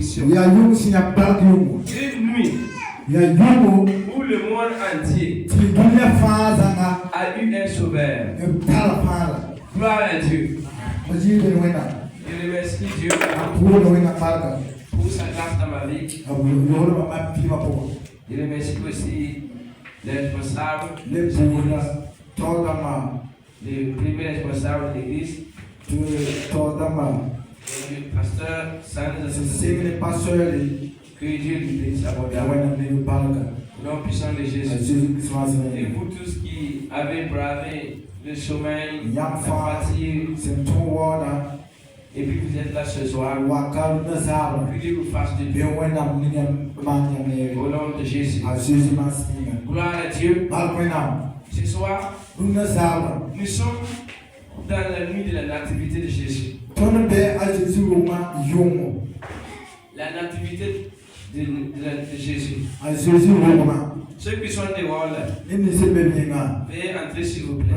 bénédiction. Une nuit où le monde entier a eu un sauveur. Gloire à Dieu. Je remercie Dieu pour sa grâce dans ma vie. Je remercie aussi les responsables, les premiers responsables de l'église, le pasteur Sandra, que Dieu lui bénisse abondamment. Au nom puissant de Jésus. Et vous tous qui avez bravé le sommeil, la fatigue, et puis vous êtes là ce soir, que Dieu vous fasse du bien. Au nom de Jésus. Gloire à Dieu. Ce soir, nous sommes dans la nuit de la nativité de Jésus. La nativité de Jésus. Ceux qui sont dehors là, veuillez entrer s'il vous plaît.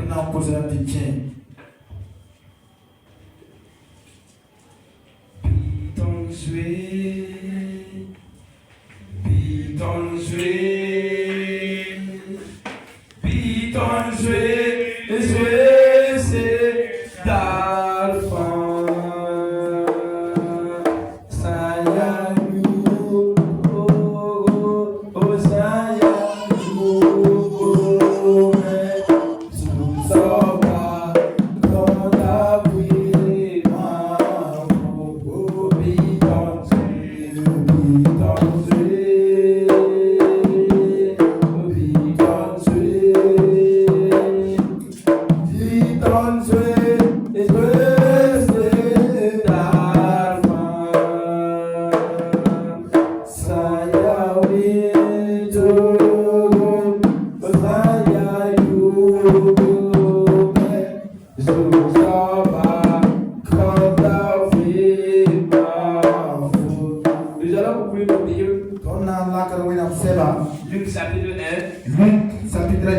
Luc chapitre 1,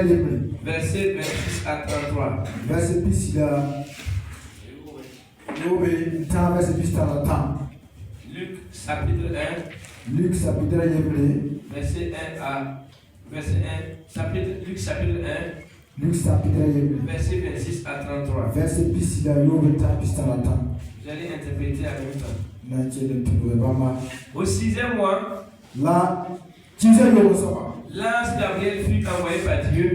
verset 26 à 33. Verset 26 à 33. Luc chapitre 1, verset 1 à verset 1, Luc chapitre 1, verset 26 à 33. J'allais interpréter en même temps. Au 6e mois, l'ange Gabriel fut envoyé par Dieu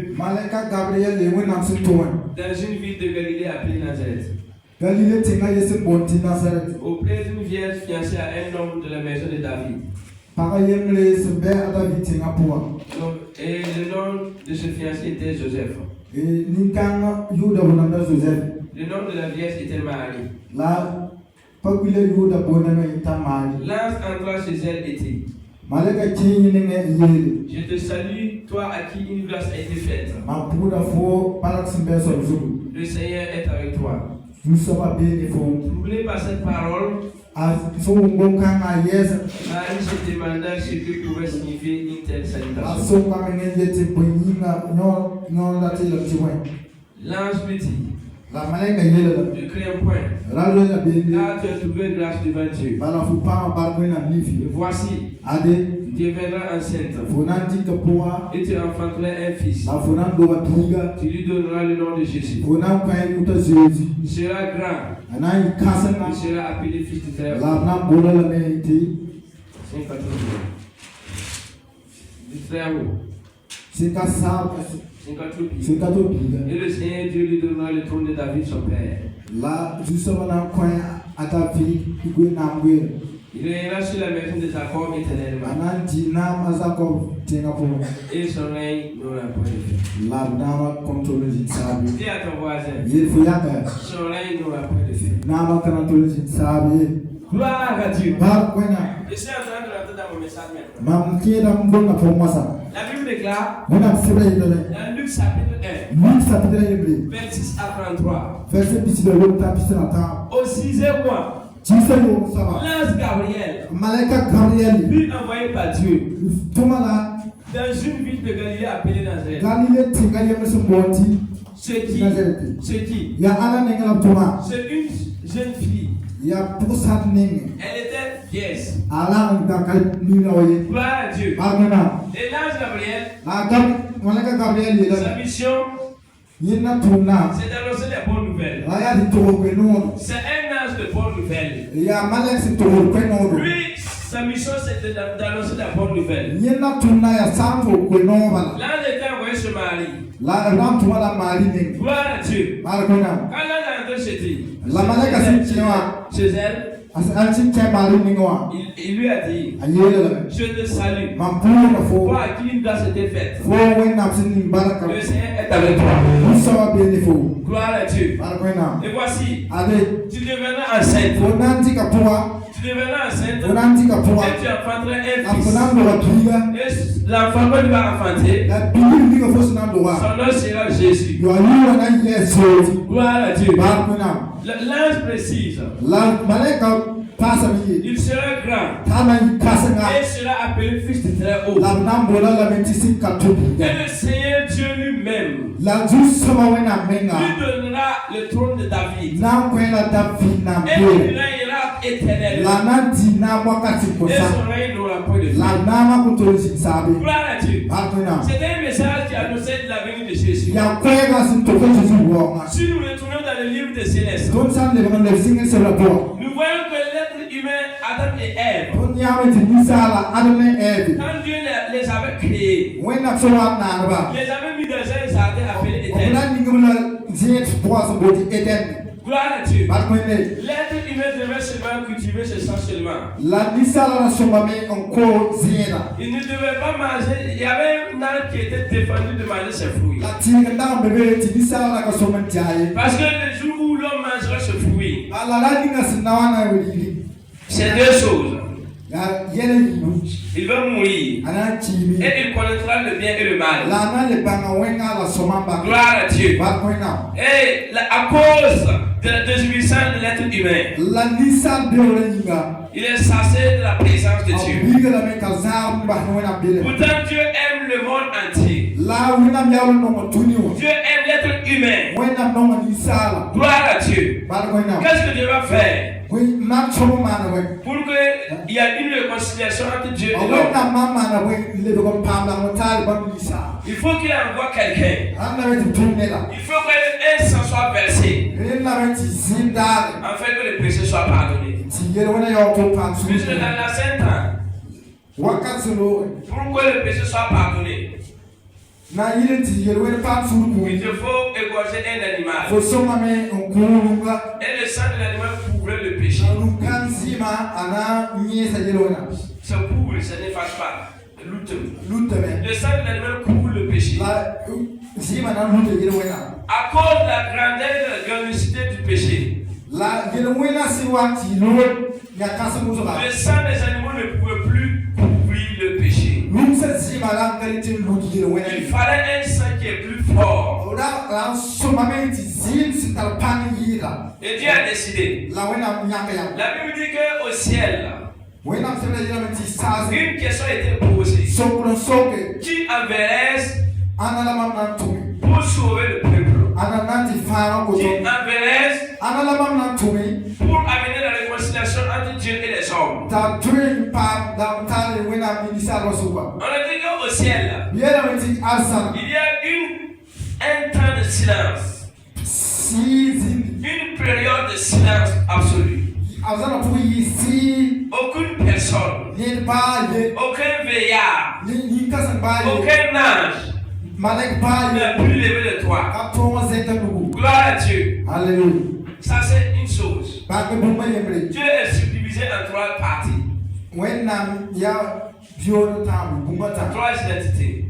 dans une ville de Galilée appelée Nazareth, auprès d'une vierge fiancée à un homme de la maison de David. Et le nom de ce fiancé était Joseph. Le nom de la vierge était Marie. L'ange entra chez elle et dit: je te salue, toi à qui une grâce a été faite. Le Seigneur est avec toi. Troublé par cette parole, Marie se demanda ce que pouvait signifier une telle salutation. L'ange lui dit: ne crains point, car tu as trouvé grâce devant Dieu. Et voici, tu deviendras enceinte et tu enfanteras un fils. Tu lui donneras le nom de Jésus. Il sera grand, il sera appelé fils du Très-Haut. Et le Seigneur Dieu lui donnera le trône de David son père. Il régnera sur la maison de Jacob éternellement. Et son règne n'aura point de fin. Dis à ton voisin: son règne n'aura point de fin. Gloire à Dieu. Je suis en train de rentrer dans mon message maintenant. La Bible déclare dans Luc chapitre 1, 26 à 33. Au 6e mois, l'ange Gabriel fut envoyé par Dieu dans une ville de Galilée appelée Nazareth. C'est qui? C'est une jeune fille Elle était vierge. Gloire Gloire à Dieu. Et l'ange Gabriel, sa mission, c'est d'annoncer les bonnes nouvelles. C'est un ange de bonnes nouvelles. Lui, sa mission, c'est d'annoncer la bonne nouvelle. L'ange était envoyé se marier. Gloire à Dieu. Quand l'ange est entré chez elle, il lui a dit, je te salue. Toi à qui une grâce était faite. Le Seigneur est avec toi. Gloire à Dieu. Et voici, tu deviendras enceinte. Tu deviendras enceinte. Et tu enfanteras un fils. Et l'enfant que tu vas enfanter, son nom sera Jésus. Gloire à Dieu. L'ange précise. Il sera grand. Et sera appelé fils de très haut. Et le Seigneur Dieu lui-même lui donnera le trône de David. Et il régnera éternellement. Et son règne n'aura point de fin. Gloire à Dieu. C'était un message qui annonçait la venue de Jésus. Si nous retournons dans le livre de Céleste, nous voyons que l'être humain, Adam et Ève, quand Dieu les avait créés, les avait mis dans un jardin appelé Éden. Gloire à Dieu. L'être humain devait seulement cultiver ce sang seulement. Il ne devait pas manger. Il y avait un arbre qui était défendu de manger ses fruits. Parce que le jour où l'homme mangerait ce fruit, c'est deux choses. Il va mourir et il connaîtra le bien et le mal. Gloire à Dieu. Et à cause de la désobéissance de l'être humain, il est chassé de la présence de Dieu. Pourtant Dieu aime le monde entier. Dieu aime l'être humain. Gloire à Dieu. Qu'est-ce que Dieu va faire pour qu'il y ait une réconciliation entre Dieu et l'homme? Il faut qu'il envoie quelqu'un. Il faut qu'un sang soit versé afin que le péché soit pardonné. Puisque dans l'ancien temps, pour que le péché soit pardonné, il te faut égorger un animal. Et le sang de l'animal couvrait le péché. Ça couvre, ça n'efface pas. Le sang de l'animal couvre le péché. À cause de la grandeur et de la grandicité du péché, le sang des animaux ne pouvait plus couvrir le péché. Il fallait un sang qui est plus fort. Et Dieu a décidé. La Bible dit qu'au ciel, une question était posée. Qui enverrait pour sauver le peuple? Qui enverrait pour amener la réconciliation entre Dieu et les hommes? On a dit qu'au ciel, il y a un temps de silence. Une période de silence absolu. Aucune personne, aucun veillard, aucun ange n'a pu lever le toit. Gloire à Dieu. Alléluia. Ça c'est une chose. Dieu est subdivisé en trois parties. Trois identités.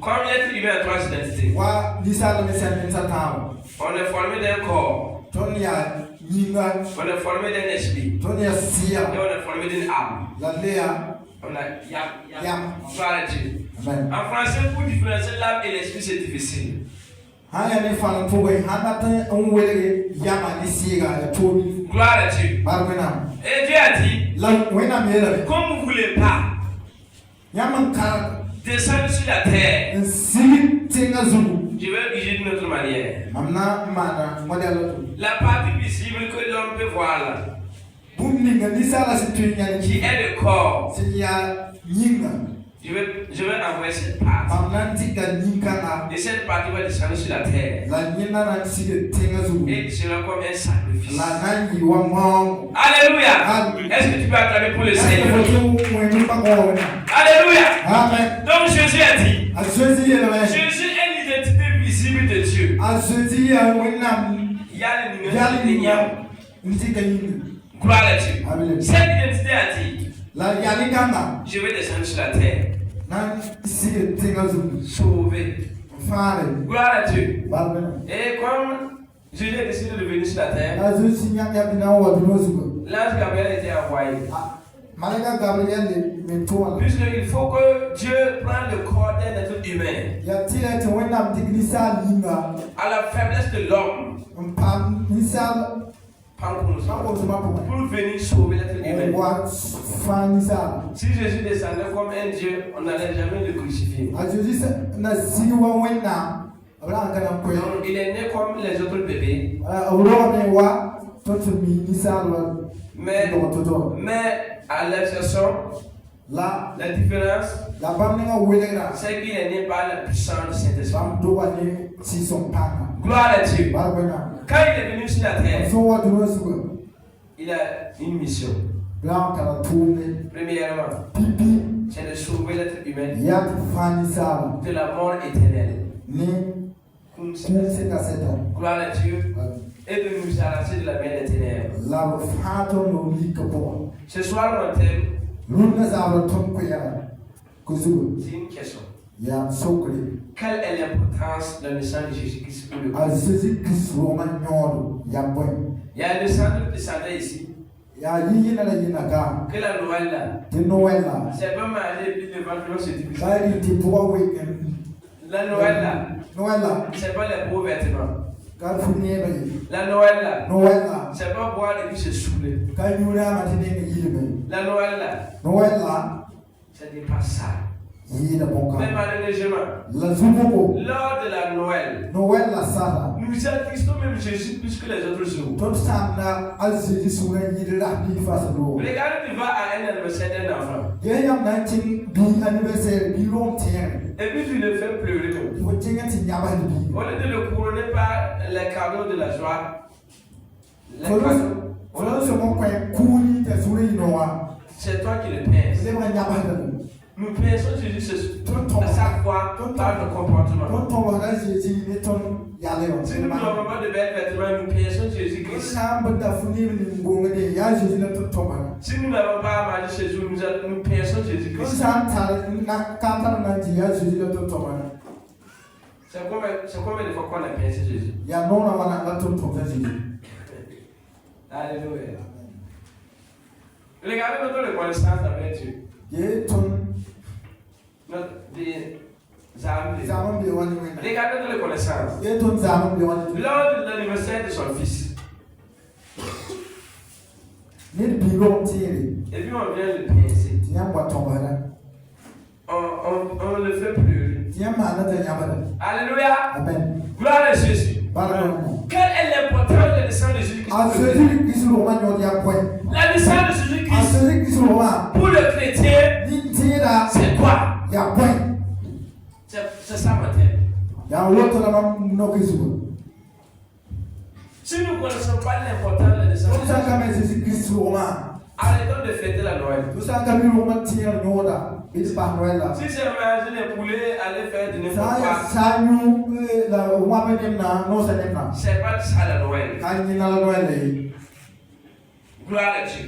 Comme l'être humain a trois identités. On est formé d'un corps. On est formé d'un esprit. Et on est formé d'une âme. On a yam. Gloire à Dieu. En français, pour différencier l'âme et l'esprit, c'est difficile. Gloire à Dieu. Et Dieu a dit, comme vous ne voulez pas descendre sur la terre, je vais user d'une autre manière. La partie visible que l'homme peut voir là, qui est le corps. Je vais envoyer cette partie. Et cette partie va descendre sur la terre. Et sera comme un sacrifice. Alléluia. Est-ce que tu peux acclamer pour le Seigneur? Alléluia. Amen. Donc Jésus a dit, Jésus est l'identité visible de Dieu. Il y a le numéro Gloire à Dieu. Cette identité a dit, je vais descendre sur la terre. Sauver. Gloire à Dieu. Et comme Jésus a décidé de venir sur la terre, l'ange Gabriel a été envoyé. Puisqu'il faut que Dieu prenne le corps d'un être humain. À la faiblesse de l'homme. Pour venir sauver l'être humain. Si Jésus descendait comme un Dieu, on n'allait jamais le crucifier. Donc, il est né comme les autres bébés. Mais à l'exception, la différence, c'est qu'il est né par la puissance du Saint-Esprit. Gloire à Dieu. Quand il est venu sur la terre, il a une mission. Premièrement, c'est de sauver l'être humain de la mort éternelle. Gloire à Dieu. Et de nous arracher de la mer des ténèbres. Ce soir, mon thème, c'est une question. Quelle est l'importance de la naissance de Jésus-Christ pour le monde? Il y a le sang qui descendait ici. Que la Noël là, c'est pas mal et puis le ventre se divise. La Noël là, c'est pas les beaux vêtements. La Noël là, c'est pas boire et puis se saouler. La Noël là, ce n'est pas ça. Mais malheureusement, lors de la Noël, nous attestons même Jésus plus que les autres jours. Regardez, tu vas à un anniversaire d'un enfant. Et puis tu le fais pleurer. Au lieu de le couronner par les cadeaux de la joie, c'est toi qui le pèses. Nous pensons Jésus à chaque fois par le comportement. Si nous n'avons pas de belles vêtements, nous pensons Jésus-Christ. Si nous n'avons pas à manger chez nous, nous pensons Jésus-Christ. C'est combien de fois qu'on a pensé Jésus? Alléluia. Regardez notre reconnaissance avec Dieu. Regardez notre reconnaissance. Lors de l'anniversaire de son fils. Et puis on vient le pincer. On le fait pleurer. Alléluia. Amen. Gloire à Jésus. Quelle est l'importance de la naissance de Jésus-Christ? La naissance de Jésus-Christ pour le chrétien, c'est quoi? C'est ça ma tête. Si nous ne connaissons pas l'importance de la naissance de Jésus-Christ, arrêtons de fêter la Noël. Si c'est manger les poulets, aller faire du n'importe quoi, c'est pas ça la Noël. Gloire à Dieu.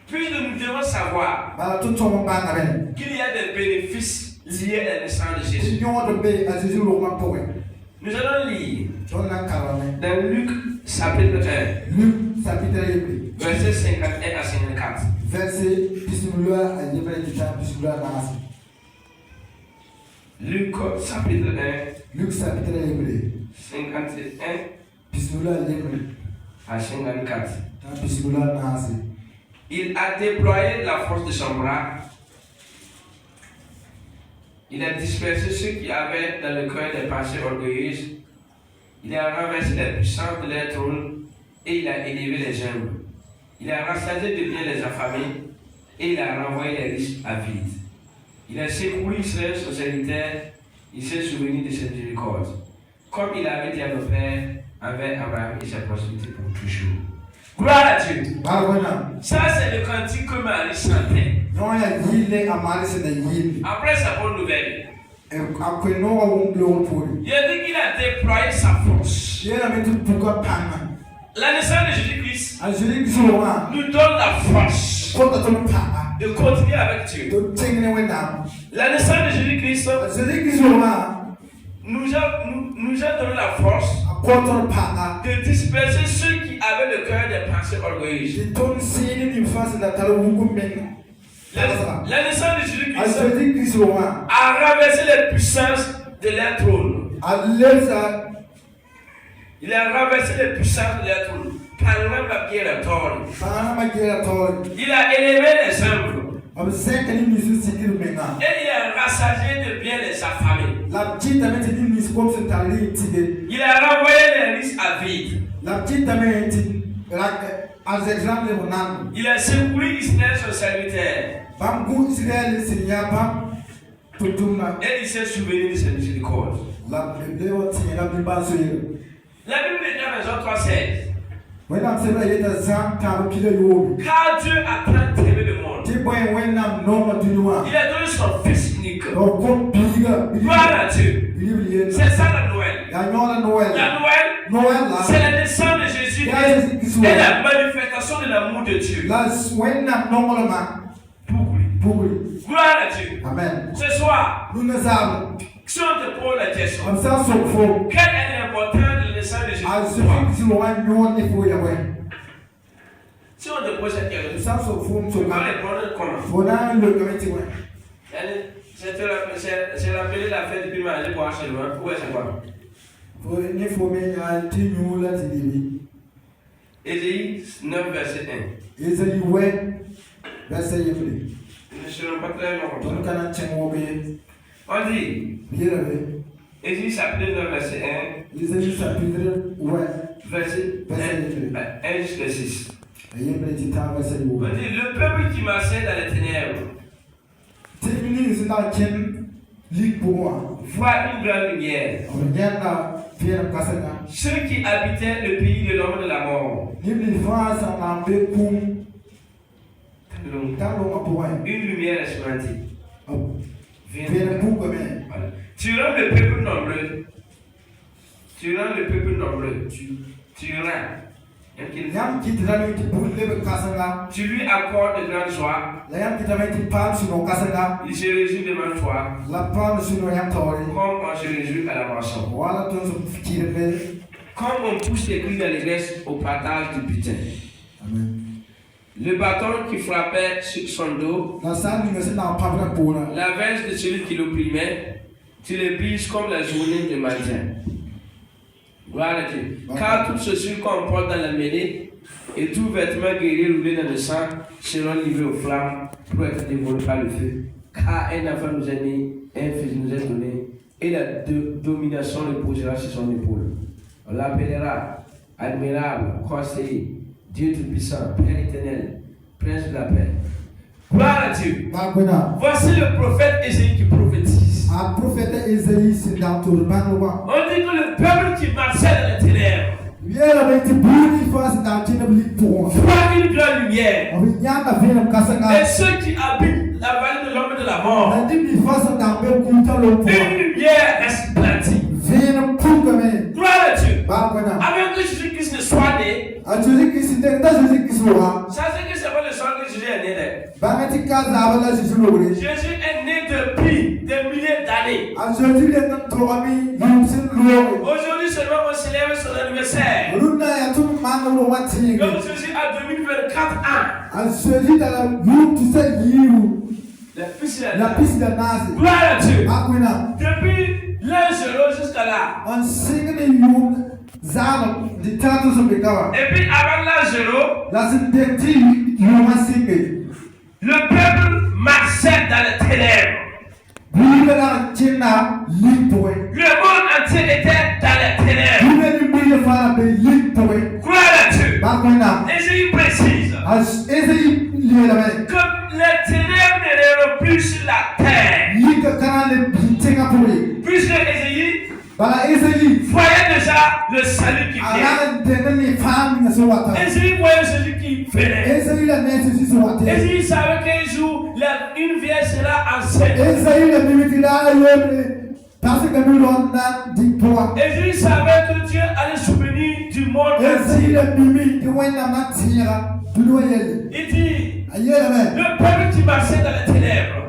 Puis nous devons savoir qu'il y a des bénéfices liés à la naissance de Jésus. Nous allons lire dans Luc chapitre 1, verset 51 à 54. Luc chapitre 1, 51 à 54. Il a déployé la force de son bras. Il a dispersé ceux qui avaient dans le cœur des pensées orgueilleuses Il a renversé la puissance de leur trône et il a élevé les humbles. Il a rassasié de biens les affamés et il a renvoyé les riches à vide. Il a secouru Israël, son serviteur, il s'est souvenu de ses miséricordes, comme il avait dit à nos pères, avec Abraham et sa postérité pour toujours. Gloire à Dieu. Ça, c'est le cantique que Marie chantait. Après sa bonne nouvelle, il a dit qu'il a déployé sa force. La naissance de Jésus-Christ nous donne la force de continuer avec Dieu. La naissance de Jésus-Christ nous a donné la force de disperser ceux qui avaient le cœur des pensées orgueilleuses. La naissance de Jésus-Christ a renversé les puissances de leur trône. Il a renversé les puissances de leur trône. Il a élevé les humbles. Et il a rassasié de bien les affamés. Il a renvoyé les riches à vide. Il a secouru Israël, son serviteur. Et il s'est souvenu de ses miséricordes. La Bible est dans Jean 3,16. Car Dieu a tant aimé le monde, il a donné son Fils unique. Gloire à Dieu. C'est ça la Noël. La Noël, c'est la naissance de Jésus et la manifestation de l'amour de Dieu. Gloire à Dieu. Amen. Ce soir, si on te pose la question, quelle est l'importance de la naissance de Jésus? Si on te pose cette question, tu vas répondre comment? C'est rappelé la fête du mariage pour acheter loin. Où est-ce que Ésaïe 9, verset 1. Ésaïe 9, verset 1. Ne serons pas très longtemps. On dit, Ésaïe chapitre 9, verset 1. Ésaïe chapitre 9, verset 1 jusqu'à 6. On dit, le peuple qui marchait dans les ténèbres voit une grande lumière. Ceux qui habitaient le pays de l'homme de la mort, une lumière resplenditte. Tu rends le peuple nombreux. Tu rends le peuple nombreux. Tu rends. Tu lui accordes de grandes joies. Il se réjouit devant toi. Comme on se réjouit à la moisson. Comme on pousse les cris d'allégresse au partage du butin. Amen. Le bâton qui frappait sur son dos, la verge de celui qui l'opprimait, tu le brises comme la journée de matin. Gloire à Dieu. Car tout ceci qu'on porte dans la mêlée et tout vêtement guéri roulé dans le sang seront livrés aux flammes pour être dévorés par le feu. Car un enfant nous est né, un fils nous est donné, et la domination reposera sur son épaule. On l'appellera admirable, conseiller, Dieu Tout-Puissant, Père éternel, Prince de la paix. Gloire à Dieu. Voici le prophète Ésaïe qui prophétise. On dit que le peuple qui marchait dans les ténèbres voit une grande lumière. Et ceux qui habitent la vallée de l'homme de la mort, une lumière resplendit. Gloire à Dieu. Avant que Jésus-Christ ne soit né, ça c'est que c'est pas le sang que Jésus est né. Jésus est né depuis des milliers d'années. Aujourd'hui seulement on célèbre son anniversaire. Donc Jésus a 2024 ans. La piste de Nazi. Gloire à Dieu. Depuis l'an 0 jusqu'à là. Et puis avant l'an 0, le peuple marchait dans les ténèbres. Le monde entier était dans les ténèbres. les ténèbres ne règnent plus sur la terre. Puisque Ésaïe voyait déjà le salut qui vient. Ésaïe voyait celui qui venait. Ésaïe savait qu'un jour, une vierge sera enceinte. Ésaïe savait que Dieu allait souvenir du monde entier. Il dit, le peuple qui marchait dans les ténèbres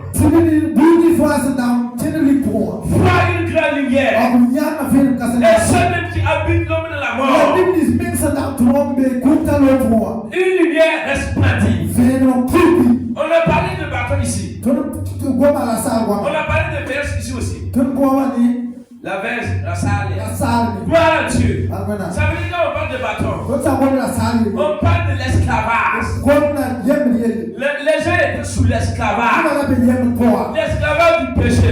voit une grande lumière. Et celui qui habite l'homme de la mort, une lumière resplendit. On a parlé de bâton ici. On a parlé de verge ici aussi. La verge, la salle. Gloire à Dieu. Ça veut dire qu'on parle de bâton. On parle de l'esclavage. Les gens étaient sous l'esclavage. L'esclavage du péché.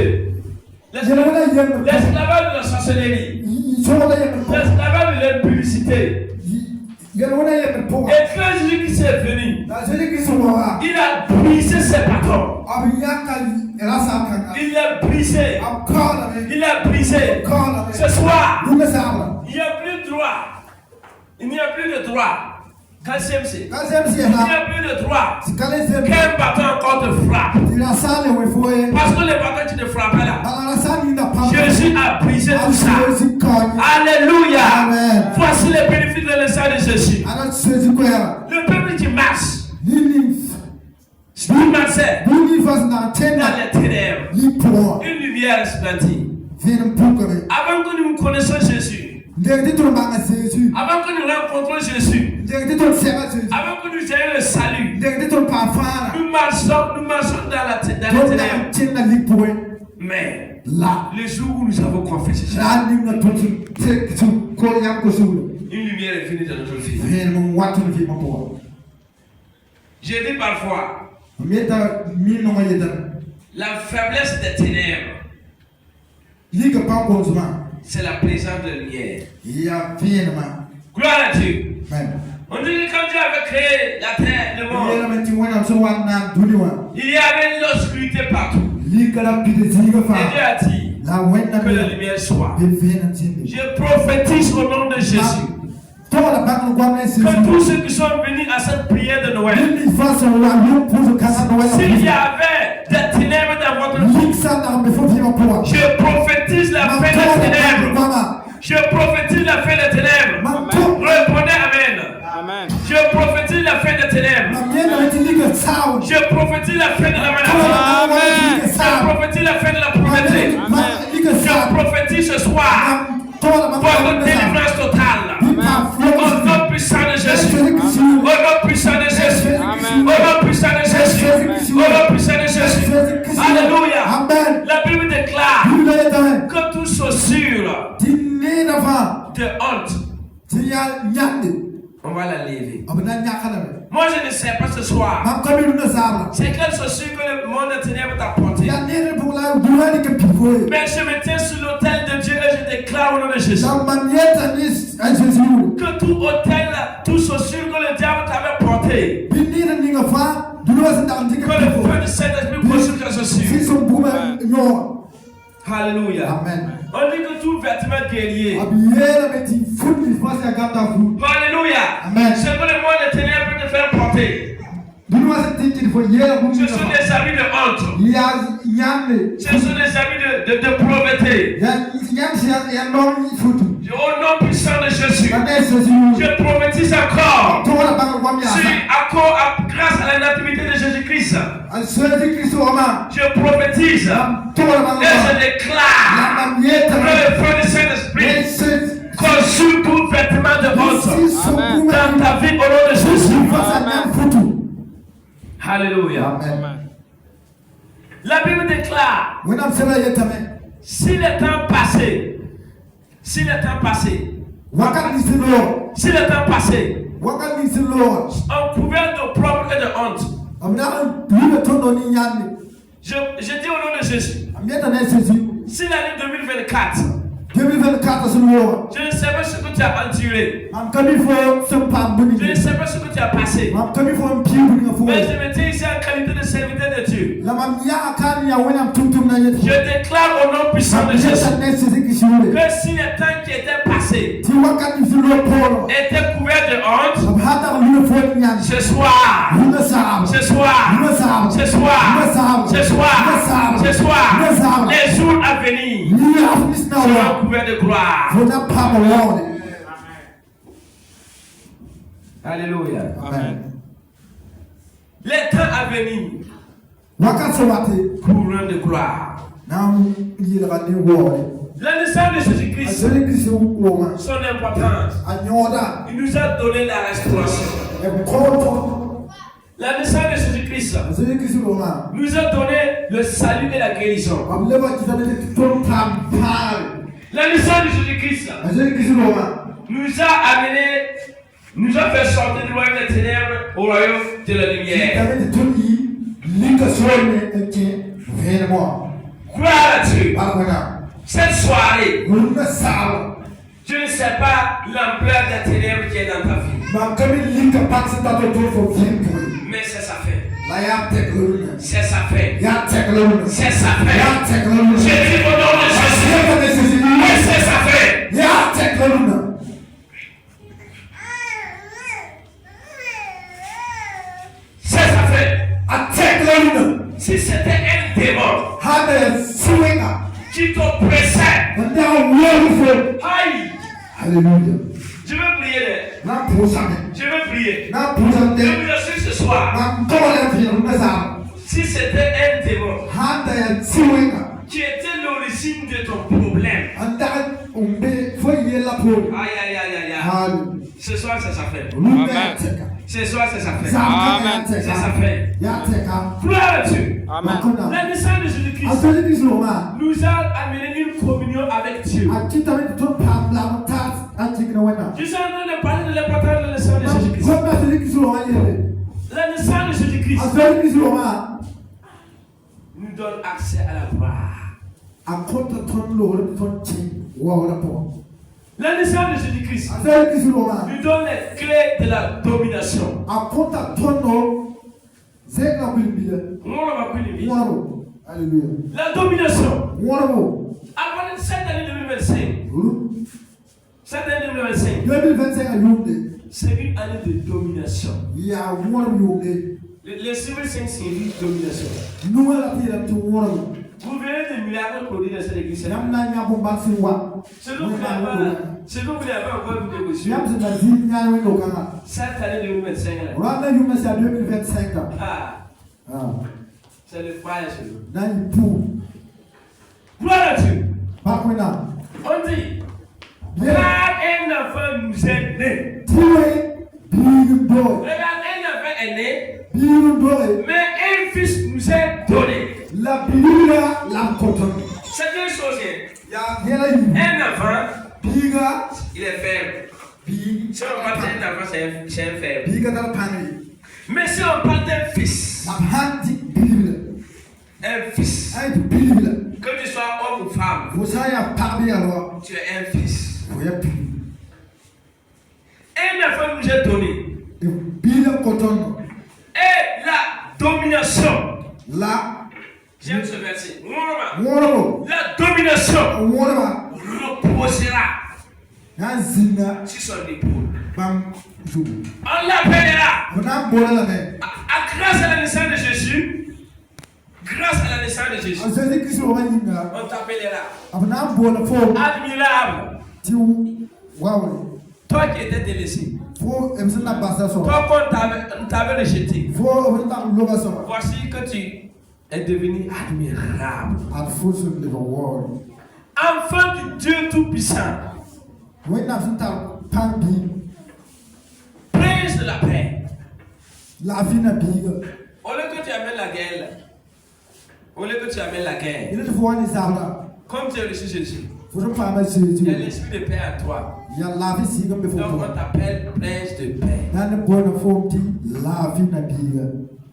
L'esclavage de la sorcellerie. L'esclavage de l'impudicité. Et quand Jésus-Christ est venu, il a brisé ses bâtons. Il a brisé. Il a brisé. Ce soir, il n'y a plus de droit. Il n'y a plus de droit. Il n'y a plus de droit. Quel bâton encore te frappe? Parce que les bâtons qui te frappaient là, Jésus a brisé tout ça. Alléluia. Voici les bénéfices de l'essai de Jésus. Le peuple qui marche, il marchait dans les ténèbres. Une lumière resplendit. Avant que nous connaissions Jésus, avant que nous rencontrions Jésus, avant que nous ayons le salut, nous marchons dans les ténèbres. Mais le jour où nous avons confessé Jésus, une lumière est venue dans notre vie. J'ai dit parfois, la faiblesse des ténèbres, c'est la présence de lumière. Gloire à Dieu. On dit que quand Dieu avait créé la terre, le monde, il y avait l'obscurité partout. Et Dieu a dit que la lumière soit. Je prophétise au nom de Jésus que tous ceux qui sont venus à cette prière de Noël, s'il y avait des ténèbres dans votre vie, je prophétise la fin des ténèbres. Je prophétise la fin des ténèbres. Répondez Amen. Je prophétise la fin des ténèbres. Je prophétise la fin de la maladie. Je prophétise la fin de la pauvreté. Je prophétise ce soir votre délivrance totale. Au nom puissant de Jésus. Au nom puissant de Jésus. Au nom puissant de Jésus. Au nom puissant de Jésus. Alléluia. La Bible déclare que toute chaussure de honte, on va la lever. Moi je ne sais pas ce soir c'est quelle chaussure que le monde des ténèbres t'a porté. Mais je me tiens sur l'autel de Dieu et je déclare au nom de Jésus que tout autel, toute chaussure que le diable t'avait porté, que le feu du Saint-Esprit consume ta chaussure. Alléluia. Amen. On dit que tout vêtement guerrier. Alléluia. Amen. Ce que le monde des ténèbres peut te faire porter, ce sont des habits de honte. Ce sont des habits de pauvreté. Au nom puissant de Jésus, je prophétise encore. Grâce à la nativité de Jésus-Christ, je prophétise et je déclare que le feu du Saint-Esprit consume tout vêtement de honte dans ta vie au nom de Jésus. Alléluia. La Bible déclare, si le temps passé, on couvert de problèmes et de honte, je dis au nom de Jésus, si l'année 2024 2024 Je ne sais pas ce que tu as enduré. Je ne sais pas ce que tu as passé. Mais je me tiens ici en qualité de serviteur de Dieu. Je déclare au nom puissant de Jésus que si le temps qui était passé était couvert de honte, ce soir, les jours à venir seront couverts de gloire. Alléluia. Amen. Les temps à venir couvrant de gloire. La naissance de Jésus-Christ, son importance, il nous a donné la restauration. La naissance de Jésus-Christ nous a donné le salut et la guérison. La naissance de Jésus-Christ nous a amené, nous a fait sortir du royaume des ténèbres au royaume de la lumière. Gloire à Dieu. Cette soirée, je ne sais pas l'ampleur des ténèbres qui est dans ta vie. Mais c'est sa fin. C'est sa fin. C'est sa fin. J'ai dit au nom de Jésus. Mais c'est sa fin. C'est sa fin. Si c'était un démon qui t'oppressait, aïe. Alléluia. Je veux prier. Je veux prier. Je vous assure ce soir. Si c'était un démon qui était l'origine de ton problème, aïe. Ce soir, c'est sa fête. Ce soir, c'est sa fête. Amen. C'est sa fête. Gloire à Dieu. Amen. La naissance de Jésus-Christ nous a amené une communion avec Dieu. Je suis en train de parler de l'importance de la naissance de Jésus-Christ. La naissance de Jésus-Christ nous donne accès à la gloire. La naissance de Jésus-Christ nous donne les clés de la domination. La domination. Avant cette année 2025, c'est une année de domination. Les civils 5 signifient domination. Vous verrez des miracles produits dans cette église. Ce dont vous n'avez pas encore vu de monsieur. Cette année 2025. C'est le frère chez nous. Gloire à Dieu. On dit, car un enfant nous est né. Regarde, un enfant est né, mais un fils nous est donné. C'est deux choses. Un enfant, il est faible. Si on parle d'un enfant, c'est un faible. Mais si on parle d'un fils, que tu sois homme ou femme, tu es un fils. Un enfant nous est donné. Et la domination. J'aime ce verset. La domination reposera sur son épaule. On l'appellera. Grâce à la naissance de Jésus. Grâce à la naissance de Jésus, on t'appellera admirable. Toi qui étais délaissé, toi qu'on t'avait rejeté, voici que tu es devenu admirable. Enfant du Dieu Tout-Puissant, prince de la paix. Au lieu que tu amènes la guerre, comme tu as reçu Jésus, il y a l'esprit de paix à toi. Donc on t'appelle prince de paix.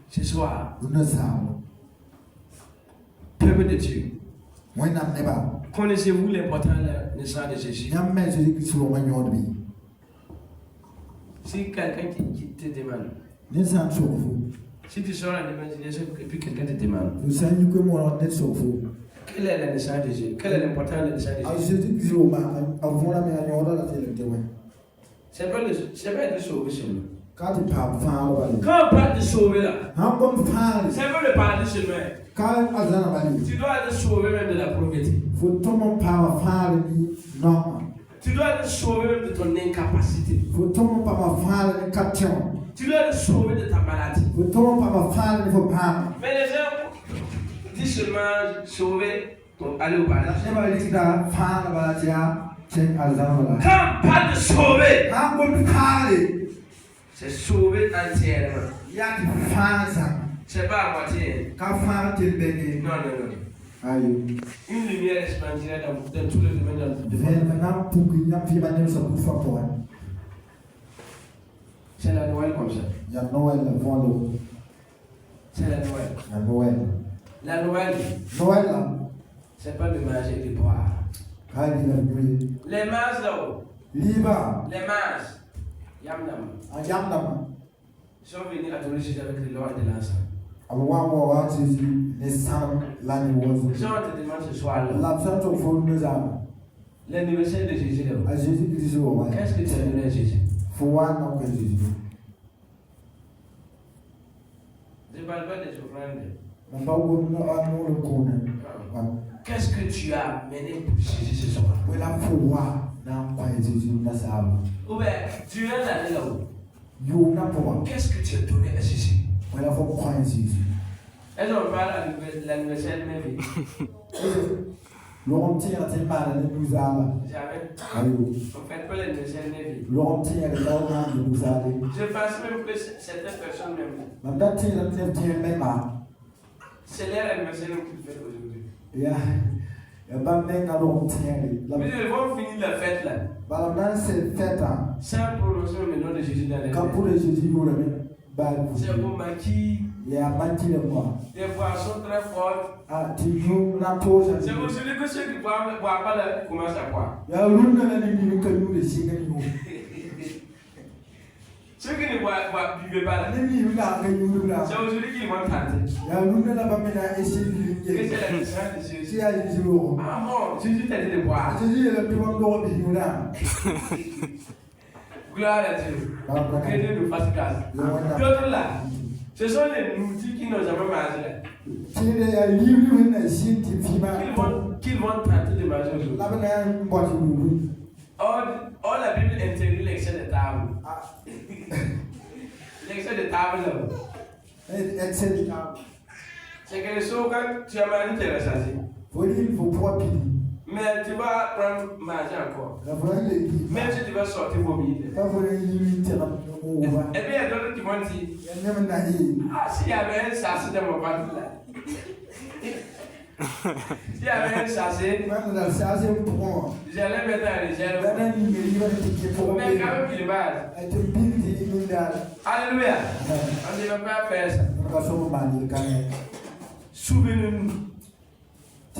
Ce soir, peuple de Dieu, Connaissez-vous l'importance de la naissance de Jésus? Si quelqu'un qui te demande, si tu sors à l'évangélisation et puis quelqu'un te demande, quelle est la naissance de Jésus? Quelle est l'importance de la naissance de Jésus? C'est pas de sauver seulement. Quand on parle de sauver là, c'est pas de parler seulement. Tu dois être sauvé même de la pauvreté. Tu dois être sauvé même de ton incapacité. Tu dois être sauvé de ta maladie. Mais les gens disent seulement sauver pour aller au paradis. Quand on parle de sauver, c'est sauver entièrement. C'est pas à moitié. Non. Une lumière resplendira dans tous les domaines de votre vie. C'est la Noël comme ça. C'est la Noël. La Noël, c'est pas de manger et de boire. Les masses là-haut, les masses, Yamnam, ils sont venus adorer Jésus avec les lois de l'encens. Les gens te demandent ce soir là, l'anniversaire de Jésus là, qu'est-ce que tu as donné à Jésus? Je ne parle pas des offrandes. Qu'est-ce que tu as amené pour Jésus ce soir? Ou bien, tu es allé là-haut. Qu'est-ce que tu as donné à Jésus? Est-ce qu'on parle à l'anniversaire de ma vie? Jamais. On ne fait pas l'anniversaire de ma vie. Je pense même que certaines personnes même. C'est leur anniversaire qu'ils fêtent aujourd'hui. Mais ils vont finir la fête là. Sans prononcer le nom de Jésus dans les mains. C'est pour maquiller. Des boissons très fortes. C'est pour celui que ceux qui ne boivent pas là commencent à boire. Ceux qui ne buvent pas là, c'est aujourd'hui qu'ils vont tenter. Que c'est la naissance de Jésus. Ah bon, Jésus t'a dit de boire. Gloire à Dieu. Que Dieu nous fasse grâce. D'autres là, ce sont les nourritures qui n'ont jamais mangé. Qu'ils vont tenter de manger aujourd'hui. Or, la Bible interdit l'excès de table. L'excès de table là. C'est quelque chose quand tu as mangé, tu es rassasié. Mais tu vas prendre manger encore. Même si tu vas sortir vomir. Et puis il y a d'autres qui vont dire, ah, s'il y avait un sachet dans mon ventre là. S'il y avait un sachet, j'allais mettre en réserve. Mais quand même qu'il va. Alléluia. On ne devait pas faire ça. Souvenez-nous.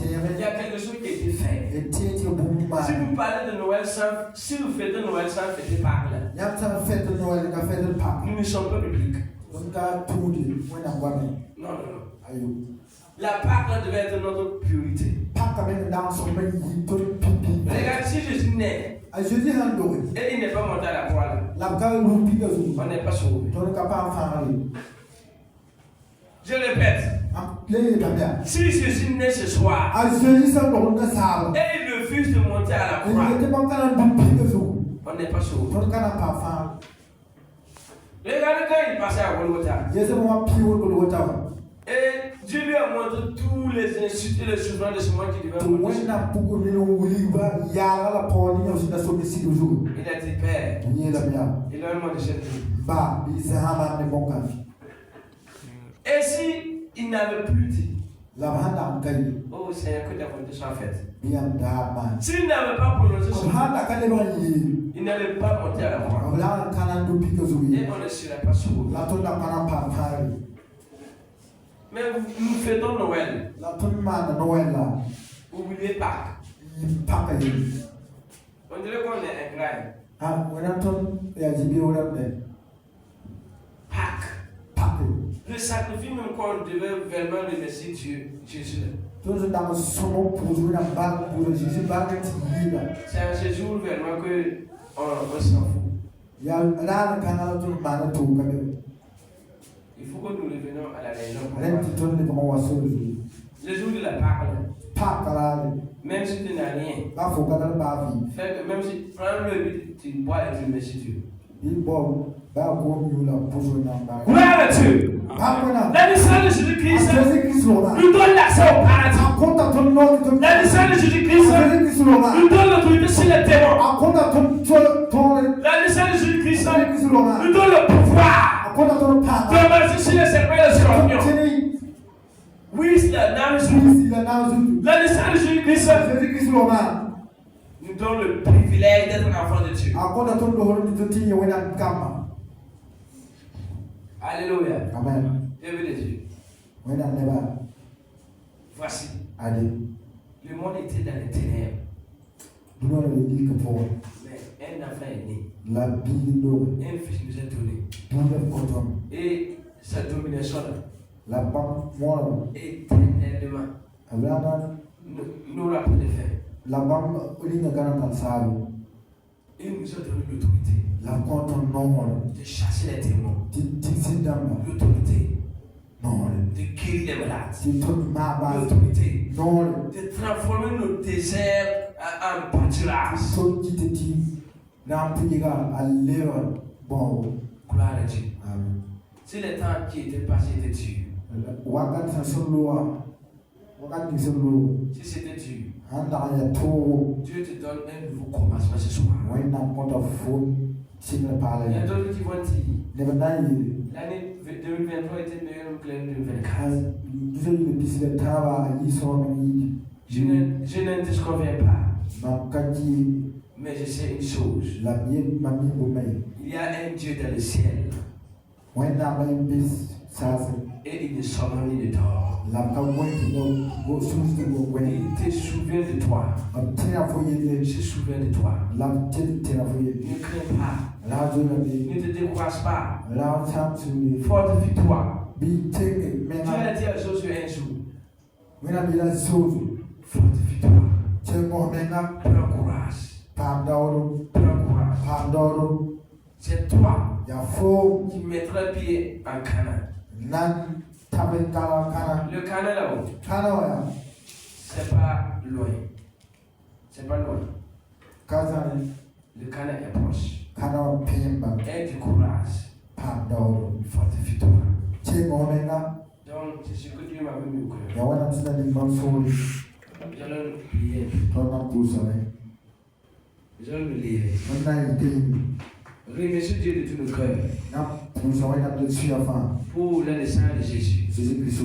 Il y a quelque chose qui a été fait. Si vous parlez de Noël si vous faites de Noël sans fêter Pâques là, nous ne sommes pas bibliques. Non. La Pâques là devait être notre priorité. Regarde, si Jésus naît et il n'est pas monté à la croix là, on n'est pas sauvé. Je répète, si Jésus naît ce soir et il refuse de monter à la croix, on n'est pas sauvé. Regardez quand il passait à Golgotha. Et Dieu lui a montré tous les insultes et les souffrances de ce monde qui devaient mourir. Il a dit, Père, il a demandé cette vie. Et si il n'avait plus dit, oh Seigneur, que ta volonté soit faite. S'il n'avait pas prononcé ce mot, il n'allait pas monter à la croix. Et on ne serait pas sauvé. Mais nous fêtons Noël. Oubliez pas. Papa yi. On dirait qu'on est ingrat. Ah, wana ton ya jibi wana de. Pâques. Papa. Le sacrifice même qu'on devait vraiment remercier Dieu, Jésus. Toujours dans son nom pour jouer la balle pour Jésus balle qui là. C'est à ce jour vraiment que on s'en fout. Ya là le canal tout mal tout quand même. Il faut que nous revenions à la raison. Rien qui tourne comme on va sauver. Le jour de la Pâque, Papa là. même si tu n'as rien, Pas faut pas dans la vie. fait que même si prends le but, tu bois et tu remercies Dieu. Il bon ba ko mieux là pour jouer dans balle. Gloire à Dieu. Papa La naissance de Jésus-Christ Jésus-Christ là. nous donne l'accès au paradis. En compte ton nom ton La naissance de Jésus-Christ Jésus-Christ là. nous donne l'autorité sur les démons. En compte ton La naissance de Jésus-Christ Jésus-Christ là. nous donne le pouvoir En compte ton papa. de marcher sur les serpents et les scorpions. Continue. Oui, la naissance Jésus là dans de Jésus-Christ Jésus-Christ là. nous donne le privilège d'être un enfant de Dieu. En compte ton nom tu te tiens ouais dans kama. Alléluia. Amen. Dieu veut de Dieu. Ouais dans neba. Voici, Allez. le monde était dans les ténèbres, Nous allons dire que pour mais un enfant est né. la Bible nous Un fils nous est donné. nous content. Et sa domination La banque moi éternellement là n'aura pas de fin. la banque oli na garanta salu. Il nous a donné l'autorité La compte non de chasser les démons, ti dama l'autorité non de guérir les malades, ti tout ma base l'autorité non de transformer nos déserts en pâturage. so ti te ti na puiga alleva bon Gloire à Dieu. amen. Si les temps qui étaient passés étaient durs, Wakat sa solo wakat ni solo si c'était dur, anda ya to Dieu te donne un nouveau commencement ce soir. ouais na compte fo si ne Il y a parle d'autres qui vont dire ne ba ni l'année 2023 était meilleure que l'année 2024. has du le bisle taba yi so ni Je ne disconviens pas, na kaji mais je sais une chose. la bien mami bo mai Il y a un Dieu dans le ciel ouais na ba bis sa et il ne sommeille ni ne dort. la ka wait no go sus go wait Il te souvient de toi. tina fo Il ye se souvient de toi. la tina fo ye Ne crains pas. la zo na bi Ne te décourage pas. la cham su ni Fortifie-toi. bi take Tu me vas dire la chose sur un jour. when I be la so Fortifie-toi. che mo me na Prends courage. pa dawro Prends courage. pa dawro C'est toi ya fo qui mettras pied en Canaan. nan tabe kala kana Le Canaan là-haut, kana ya c'est pas loin. C'est pas loin. kaza Le Canaan est proche. kana pemba Aie du courage. pa dawro Fortifie-toi. che mo me na Donc, c'est ce que Dieu m'a mis au cœur. ya wana tsina ni man so Nous allons prier. to na pusa ne Nous allons nous lever. na ite Remercie Dieu de tout le cœur na pusa wana de suya fa pour la naissance de Jésus. Jésus Christ